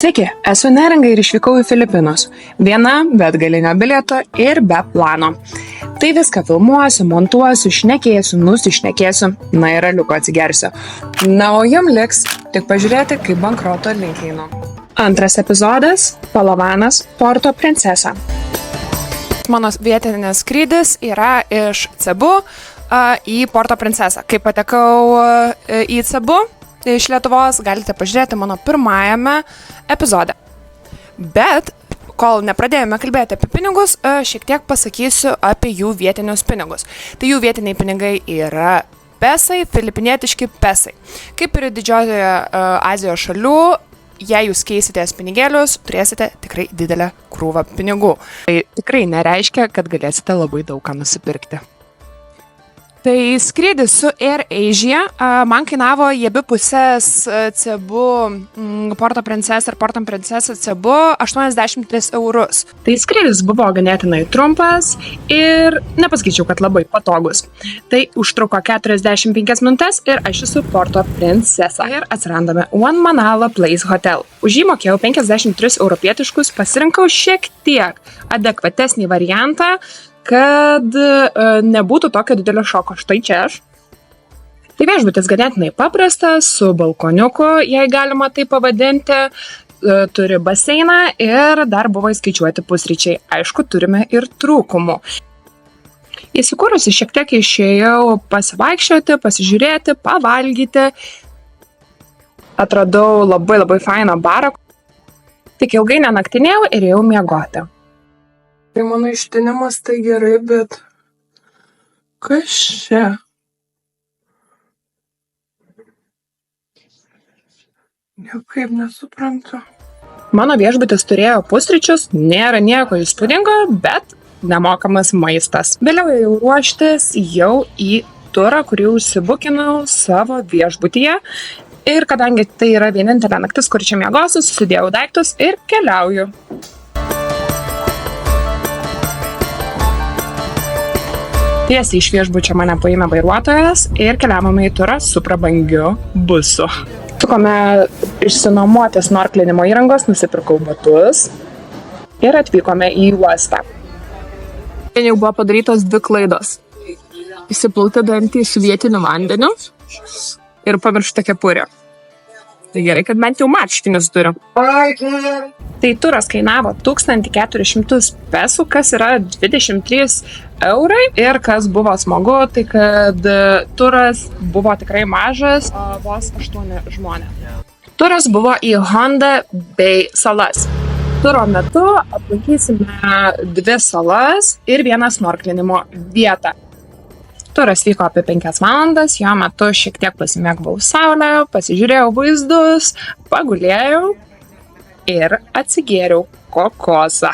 Sveiki, esu Neringa ir išvykau į Filipinus. Viena, be atgalinio bilieto ir be plano. Tai viską filmuosiu, montuosiu, šnekėsiu, nusišnekėsiu, na ir aliuko atsigersiu. Na, o jum liks tik pažiūrėti, kaip bankroto link einu. Antras epizodas – Palavanas, Porto Princesa. Mano vietinis skrydis yra iš Cebu į Porto Princesą. Kai patekau į Cebu iš Lietuvos, galite pažiūrėti mano pirmajame epizode. Bet, kol nepradėjome kalbėti apie pinigus, šiek tiek pasakysiu apie jų vietinius pinigus. Tai jų vietiniai pinigai yra pesai, filipinietiški pesai. Kaip ir didžiojoje Azijos šalių, jei jūs keisitės pinigėlius, turėsite tikrai didelę krūvą pinigų. Tai tikrai nereiškia, kad galėsite labai daug ką nusipirkti. Tai skrydis su Air Asia man kainavo į abi pusės Cebu, Porto Princesa ir Porto Princesa Cebu 83 eurus. Tai skrydis buvo ganėtinai trumpas ir nepasakyčiau, kad labai patogus. Tai užtruko 45 minutes ir aš esu Porto Princesa. Ir atsirandame One Manala Place Hotel. Už jį mokėjau 53 europietiškus, pasirinkau šiek tiek adekvatesnį variantą, kad nebūtų tokio didelio šoko. Štai čia aš. Tai viešbutis ganėtinai paprastas, su balkoniuku, jei galima tai pavadinti, turi baseiną ir dar buvo įskaičiuoti pusryčiai. Aišku, turime ir trūkumų. Įsikūrusi šiek tiek išėjau pasivaikščioti, pasižiūrėti, pavalgyti. Atradau labai fainą barą. Tik ilgai nenaktinėjau ir ėjau miegoti. Tai mano ištinimas tai gerai, bet kas čia? Niekaip nesuprantu. Mano viešbutis turėjo pusryčius, nėra nieko įspūdingo, bet nemokamas maistas. Vėliau ėjau ruoštis jau į turą, kurį užsibukinau savo viešbutyje. Ir kadangi tai yra vienintelė naktis, kur čia miegosiu, susidėjau daiktus ir keliauju. Tiesiai iš viešbučio mane paėmė vairuotojas ir keliavome į turą su prabangiu busu. Sukome išsinuomoti snorklinimo įrangos, nusipirkau batus ir atvykome į uostą. Jau buvo padarytos 2 klaidos. Įsiplauti dantį su vietiniu vandeniu ir pamiršti kepurę. Tai gerai, kad bent jau marškinius turiu. Tai turas kainavo 1400 pesų, kas yra 23 eurai. Ir kas buvo smagu, tai kad turas buvo tikrai mažas, vos 8 žmonės. Turas buvo į Honda bei salas. Turo metu aplankysime 2 salas ir 1 snorklinimo vietą. Turas vyko apie 5 valandas, jo metu šiek tiek pasimėgavau saulę, pasižiūrėjau vaizdus, pagulėjau ir atsigėriau kokosą.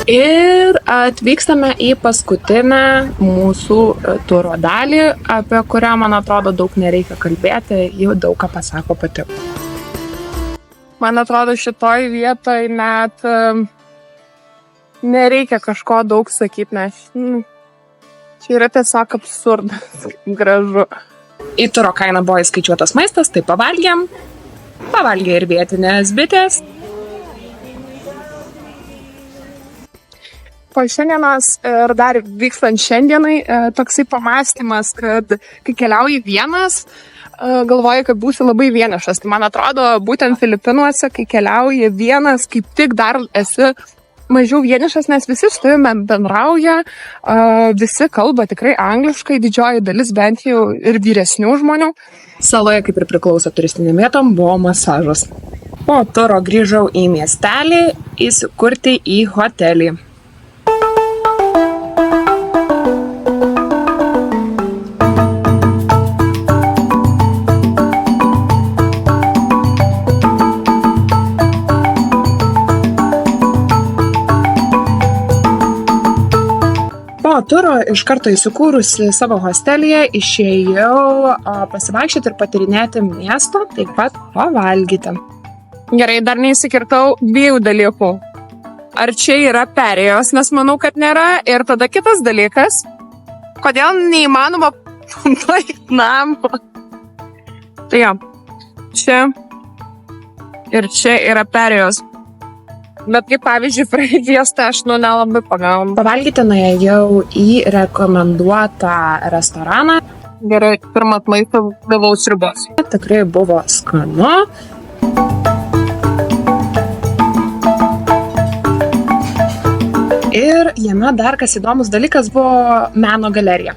Ir atvykstame į paskutinę mūsų turo dalį, apie kurią, man atrodo, daug nereikia kalbėti, jau daug ką pasako pati. Man atrodo, šitoj vietoj net nereikia kažko daug sakyti, nes čia yra tiesiog absurdas, gražu. Į turo kainą buvo įskaičiuotas maistas, tai pavalgėm. Pavalgė ir vietinės bitės. Po šiandienos ir dar vykstant šiandienai toksai pamąstymas, kad kai keliauji vienas, galvoju, kad būsi labai vienišas. Tai man atrodo, būtent Filipinuose, kai keliauji vienas, kaip tik dar esi mažiau vienišas, nes visi su tavimi bendrauja, visi kalba tikrai angliškai, didžioji dalis bent jau ir vyresnių žmonių. Saloje, kaip ir priklauso turistinėm vietom, buvo masažas. Po turo grįžau į miestelį įsikurti į hotelį. Po turo iš karto įsikūrusi savo hostelyje išėjau pasivaikščioti ir patyrinėti miesto, taip pat pavalgyti. Gerai, dar neįsikirtau 2 dalykų. Ar čia yra perėjos, nes manau, kad nėra. Ir tada kitas dalykas, kodėl neįmanoma Baik namo. Tai jo, čia ir čia yra perėjos. Bet kaip pavyzdžiui, praeities, tai aš nelabai pagaunu. Pavalgyti nuėjau į rekomenduotą restoraną. Gerai, pirmą maistą gavau sriubos. Tikrai buvo skanu. Ir jame dar kas įdomus dalykas buvo meno galerija.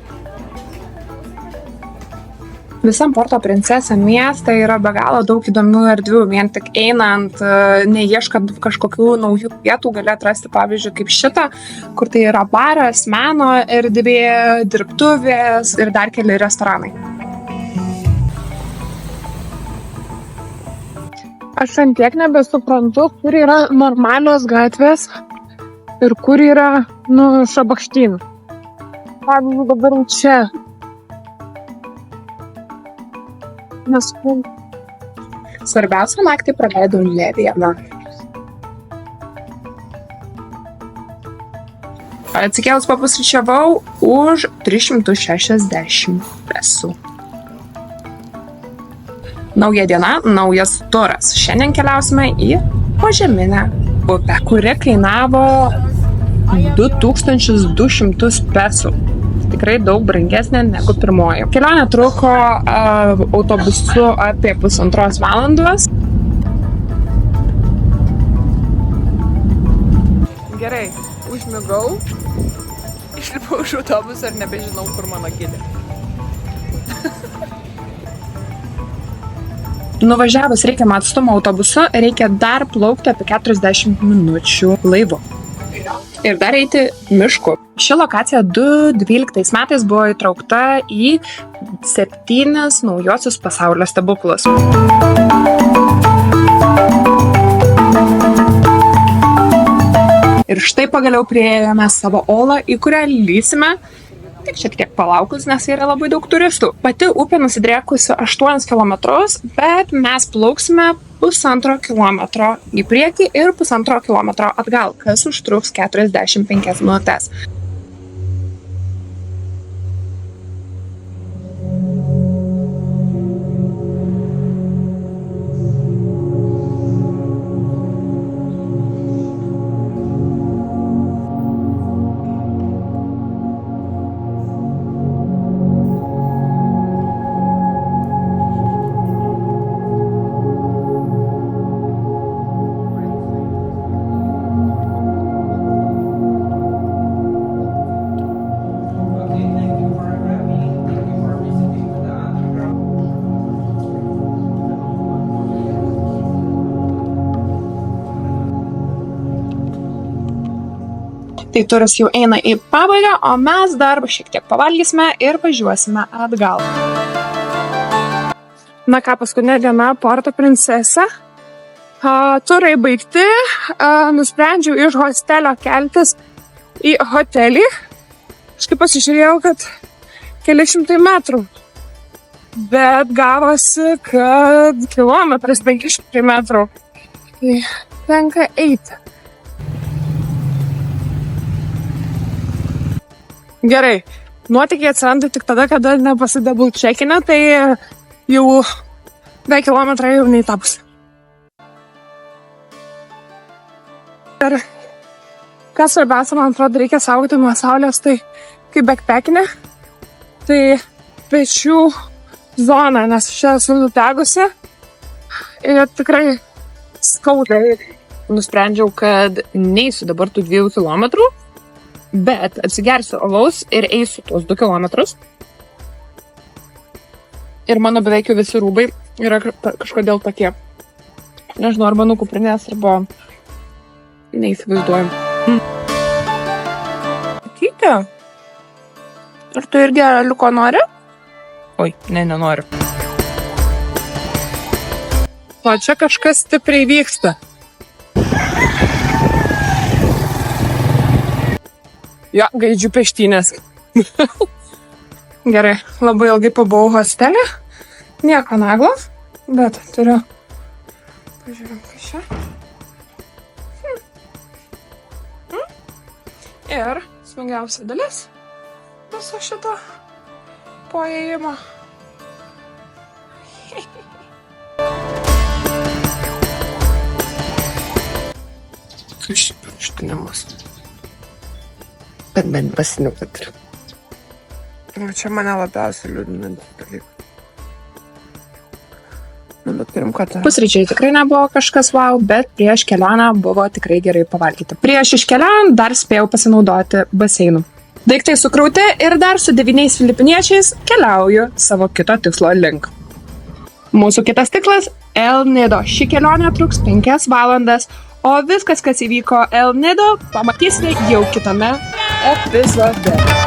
Visam Porto Princesa mieste yra be galo daug įdomių erdvių, vien tik einant, neieškant kažkokių naujų vietų, gali atrasti, pavyzdžiui, kaip šitą, kur tai yra baras, meno erdvė, dirbtuvės ir dar keli restoranai. Aš ant tiek nebesuprantu, kur yra normalios gatvės ir kur yra, šabakštynų. Pavyzdžiui, dabar čia. Svarbiausia, naktį praleidau ne vieną. Atsikėlus papusryčiavau už 360 pesų. Nauja diena, naujas turas. Šiandien keliausime į požeminę upę, kuri kainavo 2200 pesų. Tikrai daug brangesnė negu pirmoji. Kelionė truko autobusu apie 1,5 valandos. Gerai, užmigau, išlipau iš autobuso ir nebežinau, kur mano gidė. Nuvažiavus reikiamą atstumą autobusu, reikia dar plaukti apie 40 minučių laivu. Ir dar eiti mišku. Ši lokacija 2012 metais buvo įtraukta į 7 naujosius pasaulio stebuklus. Ir štai pagaliau priėjome savo olą, į kurią lysime, tik šiek tiek palaukus, nes yra labai daug turistų. Pati upė nusidriekusi 8 km, bet mes plauksime 1,5 kilometro į priekį ir 1,5 kilometro atgal, kas užtruks 45 minutes. Tai turas jau eina į pabaigą, o mes dar šiek tiek pavalgysime ir važiuosime atgal. Na ką, paskutinė diena Porto Princesa. Turai baigti, nusprendžiau iš hostelio keltis į hotelį. Aš kaip pasižiūrėjau, kad keli šimtai metrų. Bet gavosi, kad kilometras 500 metrų. Tai tenka eiti. Gerai, nuotykiai atsiranda tik tada, kada nepasidabul čekinę, tai jau be kilometrą jau neįtapus. Ir kas svarbiausia, man atrodo, reikia saugoti nuo saulės, tai kaip backpackinė, tai pečių zona, nes čia esu nutegusi ir tikrai skaudai. Nusprendžiau, kad neisiu dabar tų 2 kilometrų, bet atsigersiu alaus ir eisiu tuos 2 kilometrus. Ir mano beveik visi rūbai yra kažkodėl tokie. Nežinau, arba nukuprinės, arba neįsivaizduoju. Kytė, ar tu irgi liuko nori? Oi, nenoriu. O čia kažkas stipriai vyksta. Jo, gaidžių peštynės. Gerai, labai ilgai pabuvau hostelį. Nieko naglo, bet turiu... Pažiūrėjom, kas čia. Ir smagiausia dalis viso šito po įėjimo. Kas čia pirštinimas? Bet bent basinių patiriu. Čia mane labiausiai liūdinantis dalykas. Bet turim kotą. Pusryčiai tikrai nebuvo kažkas wow, bet prieš kelionę buvo tikrai gerai pavalgyti. Prieš iškeliaujant dar spėjau pasinaudoti baseinu. Daiktai sukrauti ir dar su 9 filipiniečiais keliauju savo kito tikslo link. Mūsų kitas tikslas – El Nido. Ši kelionė truks 5 valandas, o viskas, kas įvyko El Nido, pamatysite jau kitame epizode.